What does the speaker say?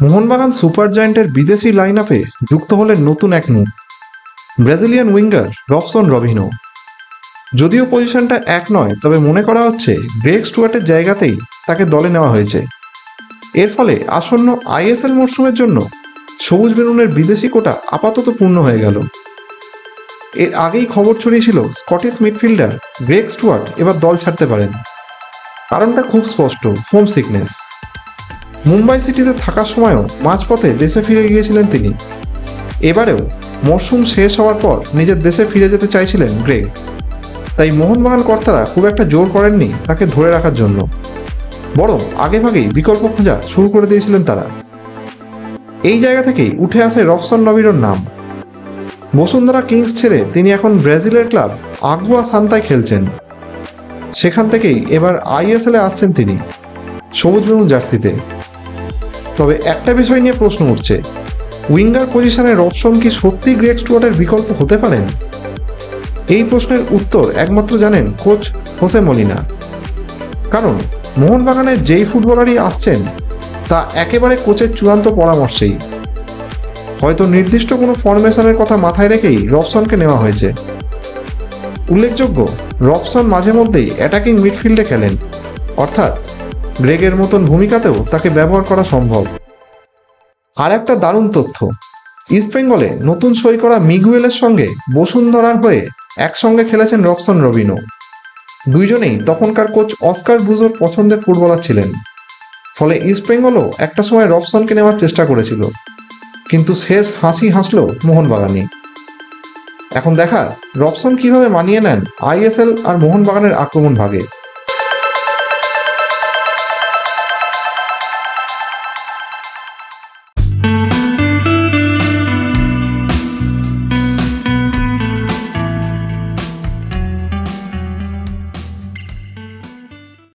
Mohun Bagan super জায়ান্টের বিদেশি line আপে যুক্ত হলেন নতুন এক মুখ, ব্রাজিলিয়ান উইঙ্গার রবসন রবিনো। যদিও পজিশনটা এক নয়, তবে মনে করা হচ্ছে গ্রেগ স্টুয়ার্টের জায়গাতেই তাকে দলে নেওয়া হয়েছে। এর ফলে আসন্ন আইএসএল মরশুমের জন্য সবুজ বেলুনের বিদেশি কোটা আপাতত পূর্ণ হয়ে গেল। এর আগেই খবর ছড়িয়েছিল স্কটিশ মিডফিল্ডার গ্রেগ স্টুয়ার্ট এবার দল ছাড়তে পারেন। কারণটা খুব স্পষ্ট, হোম সিকনেস। মুম্বাই সিটিতে থাকার সময়ও মাঝপথে দেশে ফিরে গিয়েছিলেন তিনি। এবারেও মরশুম শেষ হওয়ার পর নিজের দেশে ফিরে যেতে চাইছিলেন গ্রেগ। তাই মোহনবাগান কর্তারা খুব একটা জোর করেননি তাকে ধরে রাখার জন্য, বরং আগেভাগেই বিকল্প খোঁজা শুরু করে দিয়েছিলেন তারা। এই জায়গা থেকেই উঠে আসে রবসন রবিনোর নাম। বসুন্ধরা কিংস ছেড়ে তিনি এখন ব্রাজিলের ক্লাব আগুয়া সান্তায় খেলছেন। সেখান থেকেই এবার আইএসএলে আসছেন তিনি, সবুজ বেলুন জার্সিতে। তবে একটা বিষয় নিয়ে প্রশ্ন উঠছে, উইঙ্গার পজিশনে রবসন কি সত্যি গ্রেগ স্টুয়ার্টের বিকল্প হতে পারেন? এই প্রশ্নের উত্তর একমাত্র জানেন কোচ হোসে মলিনা। কারণ মোহনবাগানে যেই ফুটবলারই আসছেন তা একেবারে কোচের চূড়ান্ত পরামর্শেই। হয়তো নির্দিষ্ট কোনো ফরমেশনের কথা মাথায় রেখেই রবসনকে নেওয়া হয়েছে। উল্লেখযোগ্য, রবসন মাঝে মধ্যেই অ্যাটাকিং মিডফিল্ডে খেলেন, অর্থাৎ গ্রেগের মতন ভূমিকাতেও তাকে ব্যবহার করা সম্ভব। আর একটা দারুণ তথ্য, ইস্টবেঙ্গলে নতুন সই করা মিগুয়েলের সঙ্গে বসুন্ধরার হয়ে একসঙ্গে খেলেছেন রবসন রবিনো। দুইজনেই তখনকার কোচ অস্কার ব্রুজোর পছন্দের ফুটবলার ছিলেন। ফলে ইস্টবেঙ্গলও একটা সময় রবসনকে নেওয়ার চেষ্টা করেছিল, কিন্তু শেষ হাসি হাসল মোহনবাগানই। এখন দেখার রবসন কিভাবে মানিয়ে নেন আইএসএল আর মোহনবাগানের আক্রমণ ভাগে।